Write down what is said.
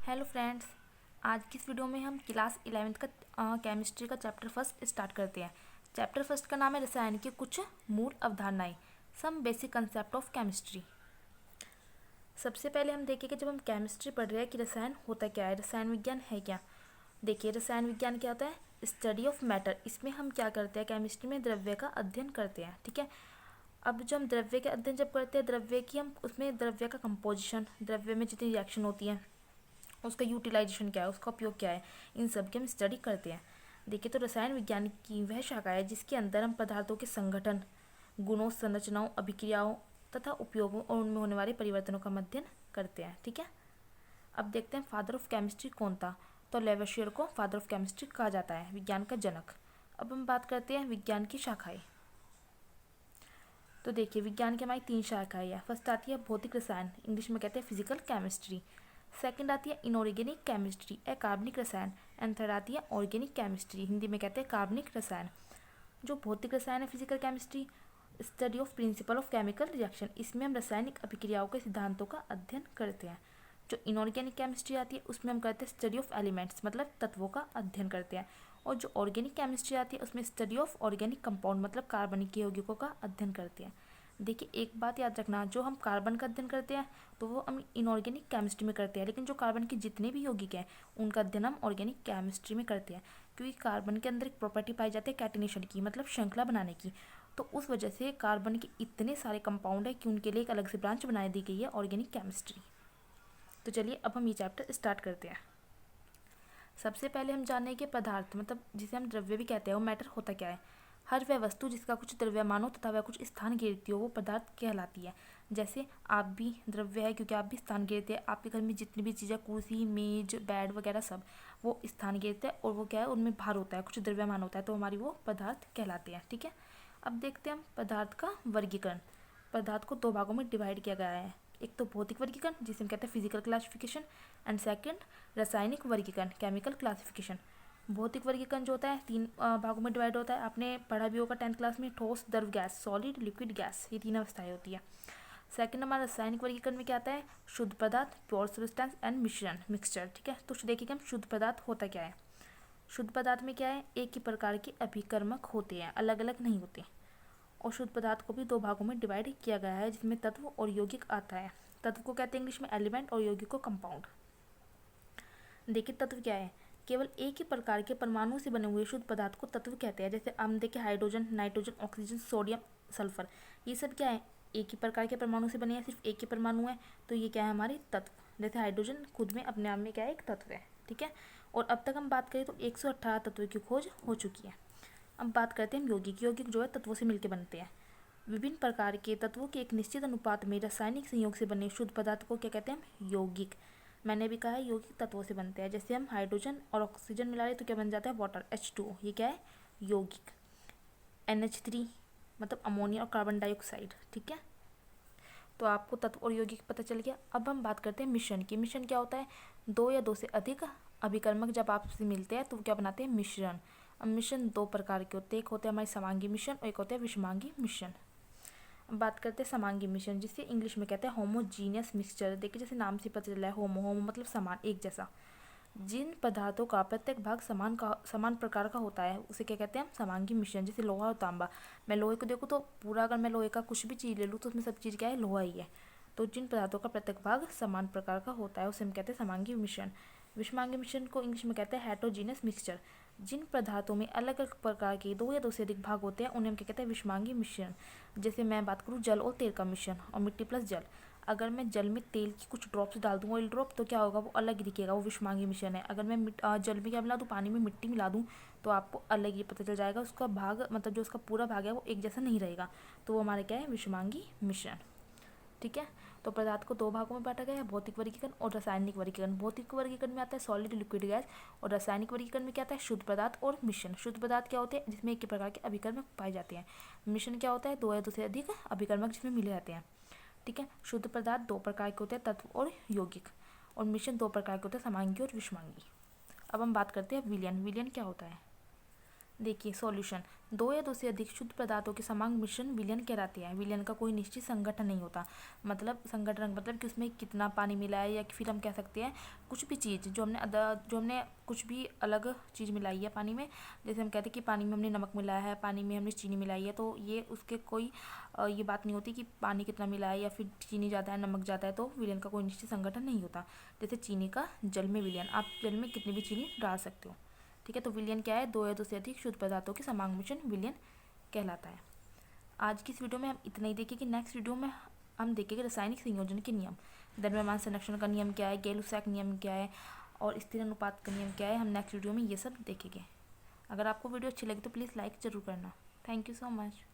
Hello friends, आज की इस वीडियो में हम क्लास 11th का केमिस्ट्री का चैप्टर फर्स्ट स्टार्ट करते हैं। चैप्टर फर्स्ट का नाम है रसायन की कुछ मूल अवधारणाएं, some basic concept of chemistry. सबसे पहले हम देखेंगे जब हम केमिस्ट्री पढ़ रहे हैं कि रसायन होता क्या है, रसायन विज्ञान है क्या। देखिए, रसायन विज्ञान क्या होता है? Study of matter. इसमें हम क्या करते हैं, केमिस्ट्री में द्रव्य का अध्ययन करते हैं। ठीक है, अब जो हम द्रव्य के अध्ययन जब करते हैं, द्रव्य की हम उसमें द्रव्य का कंपोजिशन, द्रव्य में जितनी रिएक्शन होती है उसका यूटिलाइजेशन क्या है, उसका उपयोग क्या है, इन सब की हम स्टडी करते हैं। देखिए, तो रसायन विज्ञान की वह शाखा है जिसके अंदर हम पदार्थों के संगठन, गुणों, संरचनाओं, अभिक्रियाओं तथा उपयोगों और उनमें होने वाले परिवर्तनों का अध्ययन करते हैं। ठीक है, अब देखते हैं फादर ऑफ केमिस्ट्री कौन था। तो लेवेशियर को फादर ऑफ केमिस्ट्री कहा जाता है, विज्ञान का जनक। अब हम बात करते हैं विज्ञान की शाखाएं। तो देखिए, विज्ञान की हमारी 3 शाखाएं हैं। फर्स्ट आती है भौतिक रसायन, इंग्लिश में कहते हैं फिजिकल केमिस्ट्री। सेकंड आती है इनऑर्गेनिक केमिस्ट्री, अकार्बनिक रसायन। एंड थर्ड आती है ऑर्गेनिक केमिस्ट्री, हिंदी में कहते हैं कार्बनिक रसायन। जो भौतिक रसायन है, physical chemistry, study of principle of chemical reaction, इसमें हम रासायनिक अभिक्रियाओं के सिद्धांतों का अध्ययन करते हैं। जो इनऑर्गेनिक केमिस्ट्री आती है उसमें हम करते हैं स्टडी ऑफ एलिमेंट्स, मतलब तत्वों का अध्ययन करते हैं। और जो ऑर्गेनिक केमिस्ट्री आती है उसमें स्टडी ऑफ ऑर्गेनिक कंपाउंड, मतलब कार्बनिक यौगिकों का अध्ययन करते हैं। देखिए, एक बात याद रखना, जो हम कार्बन का अध्ययन करते हैं तो वो हम इनऑर्गेनिक केमिस्ट्री में करते हैं, लेकिन जो कार्बन के जितने भी यौगिक हैं उनका अध्ययन हम ऑर्गेनिक केमिस्ट्री में करते हैं। क्योंकि कार्बन के अंदर एक प्रॉपर्टी पाई जाती है कैटिनेशन की, मतलब श्रृंखला बनाने की। तो उस वजह से कार्बन के इतने सारे कंपाउंड है कि उनके लिए एक अलग से ब्रांच बना दी गई है, ऑर्गेनिक केमिस्ट्री। तो चलिए अब हम ये चैप्टर स्टार्ट करते हैं। सबसे पहले हम जानेंगे पदार्थ, मतलब जिसे हम द्रव्य भी कहते हैं, वो मैटर होता क्या है। हर वह वस्तु जिसका कुछ द्रव्यमान हो तथा वह कुछ स्थान घेरती हो वो पदार्थ कहलाती है। जैसे आप भी द्रव्य है क्योंकि आप भी स्थान घेरते हैं। आपके घर में जितनी भी चीज़ें, कुर्सी, मेज, बेड वगैरह सब, वो स्थान घेरते हैं और वो क्या है, उनमें भार होता है, कुछ द्रव्यमान होता है, तो हमारी वो पदार्थ कहलाते हैं। ठीक है, अब देखते हैं हम पदार्थ का वर्गीकरण। पदार्थ को 2 भागों में डिवाइड किया गया है। एक तो भौतिक वर्गीकरण जिसे हम कहते हैं फिजिकल क्लासिफिकेशन, एंड सेकंड रासायनिक वर्गीकरण, केमिकल क्लासिफिकेशन। भौतिक वर्गीकरण जो होता है 3 भागों में डिवाइड होता है। आपने पढ़ा भी होगा 10th क्लास में, ठोस, द्रव, गैस, सॉलिड, लिक्विड, गैस, ये 3 अवस्थाएं होती है। सेकंड हमारा रासायनिक वर्गीकरण में क्या आता है, शुद्ध पदार्थ, प्योर सब्सटेंस एंड मिश्रण, मिक्सचर। ठीक है, तो देखिए हम शुद्ध पदार्थ होता क्या है। शुद्ध पदार्थ में क्या है, एक ही प्रकार के अभिकर्मक होते हैं, अलग अलग नहीं होते। और शुद्ध पदार्थ को भी 2 भागों में डिवाइड किया गया है जिसमें तत्व और यौगिक आता है। तत्व को कहते हैं इंग्लिश में एलिमेंट और यौगिक को कंपाउंड। देखिए, तत्व क्या है, केवल एक ही प्रकार के परमाणु से बने हुए शुद्ध पदार्थ को तत्व कहते हैं। जैसे हम देखें hydrogen, nitrogen, oxygen, sodium, sulphur, ये सब क्या है, एक ही प्रकार के परमाणु से बने हैं, सिर्फ एक ही परमाणु है, तो ये क्या है, हमारे तत्व। जैसे हाइड्रोजन खुद में अपने आप में क्या है, एक तत्व है। ठीक है, और अब तक हम बात करें तो 118 तत्वों की खोज हो चुकी है। अब बात करते हैं हम यौगिक। यौगिक जो है तत्वों से मिलकर बनते हैं। विभिन्न प्रकार के तत्वों के एक निश्चित अनुपात में रासायनिक संयोग से बने शुद्ध पदार्थ को क्या कहते हैं हम, यौगिक। मैंने भी कहा है यौगिक तत्वों से बनते हैं। जैसे हम हाइड्रोजन और ऑक्सीजन मिला रहे तो क्या बन जाता है, वाटर, H2O, ये क्या है, यौगिक। NH3 मतलब अमोनिया और कार्बन डाइऑक्साइड। ठीक है, तो आपको तत्व और यौगिक पता चल गया। अब हम बात करते हैं मिश्रण की। मिश्रण क्या होता है, 2 या 2 से अधिक अभिकर्मक जब आपसे मिलते हैं तो क्या बनाते हैं, मिश्रण। अब मिश्रण 2 प्रकार के होते हैं, एक होते हैं हमारे समांगी मिश्रण और एक होते हैं विषमांगी मिश्रण। अब बात करते हैं समांगी मिश्रण, जिसे इंग्लिश में कहते हैं होमोजीनियस मिक्सचर। देखिए, जैसे नाम से पता चला है, होमो मतलब समान, एक जैसा। जिन पदार्थों का प्रत्येक भाग समान प्रकार का होता है उसे क्या कहते हैं हम, समांगी मिश्रण। जैसे लोहा और तांबा, मैं लोहे को देखूँ तो पूरा, अगर मैं लोहे का कुछ भी चीज़ ले लूँ तो उसमें सब चीज़ क्या है, लोहा ही है। तो जिन पदार्थों का प्रत्येक भाग समान प्रकार का होता है उसे हम कहते हैं समांगी मिश्रण। विषमांगी मिश्रण को इंग्लिश में कहते हैं हेटेरोजीनियस मिक्सचर। जिन पदार्थों में अलग अलग प्रकार के 2 या 2 से अधिक भाग होते हैं उन्हें हम क्या कहते हैं, विषमांगी मिश्रण। जैसे मैं बात करूँ जल और तेल का मिश्रण और मिट्टी प्लस जल। अगर मैं जल में तेल की कुछ ड्रॉप्स डाल दूँ, ऑयल ड्रॉप, तो क्या होगा, वो अलग ही दिखेगा, वो विषमांगी मिश्रण है। अगर मैं जल में क्या मिला दूँ, पानी में मिट्टी मिला दूँ, तो आपको अलग ही पता चल जाएगा, उसका भाग मतलब जो उसका पूरा भाग है वो एक जैसा नहीं रहेगा। तो वो हमारे क्या है, विषमांगी मिश्रण। ठीक है, तो पदार्थ को 2 भागों में बांटा गया है, भौतिक वर्गीकरण और रासायनिक वर्गीकरण। भौतिक वर्गीकरण में आता है सॉलिड, लिक्विड, गैस, और रासायनिक वर्गीकरण में क्या आता है, शुद्ध पदार्थ और मिश्रण। शुद्ध पदार्थ क्या होते हैं, जिसमें एक ही प्रकार के अभिकर्मक पाए जाते हैं। मिश्रण क्या होता है, 2 या 2 से अधिक अभिकर्मक जिसमें मिले रहते हैं। ठीक है, शुद्ध पदार्थ 2 प्रकार के होते हैं, तत्व और यौगिक, और मिश्रण 2 प्रकार के होते हैं, समांगी और विषमांगी। अब हम बात करते हैं विलयन। विलयन क्या होता है, देखिए सॉल्यूशन। दो या दो से अधिक शुद्ध पदार्थों के समांग मिश्रण विलयन कहलाते हैं। विलयन का कोई निश्चित संगठन नहीं होता, मतलब संगठन मतलब कि उसमें कितना पानी मिला है, या फिर हम कह सकते हैं कुछ भी चीज़ जो हमने कुछ भी अलग चीज़ मिलाई है पानी में। जैसे हम कहते हैं कि पानी में हमने नमक मिलाया है, पानी में हमने चीनी मिलाई है, तो ये उसके कोई ये बात नहीं होती कि पानी कितना मिला है या फिर चीनी ज़्यादा है नमक ज़्यादा है, तो विलयन का कोई निश्चित संगठन नहीं होता। जैसे चीनी का जल में विलयन, आप जल में कितनी भी चीनी डाल सकते हो। ठीक है, तो विलयन क्या है? दो या दो से अधिक शुद्ध पदार्थों के समांग मिश्रण विलयन कहलाता है। आज की इस वीडियो में हम इतना ही देखेंगे। नेक्स्ट वीडियो में हम देखेंगे रासायनिक संयोजन के नियम, द्रव्यमान संरक्षण का नियम क्या है, गेल-लुसाक नियम क्या है और स्थिर अनुपात का नियम क्या है। हम नेक्स्ट वीडियो में ये सब देखेंगे। अगर आपको वीडियो अच्छी लगी तो प्लीज़ लाइक ज़रूर करना। Thank you so much.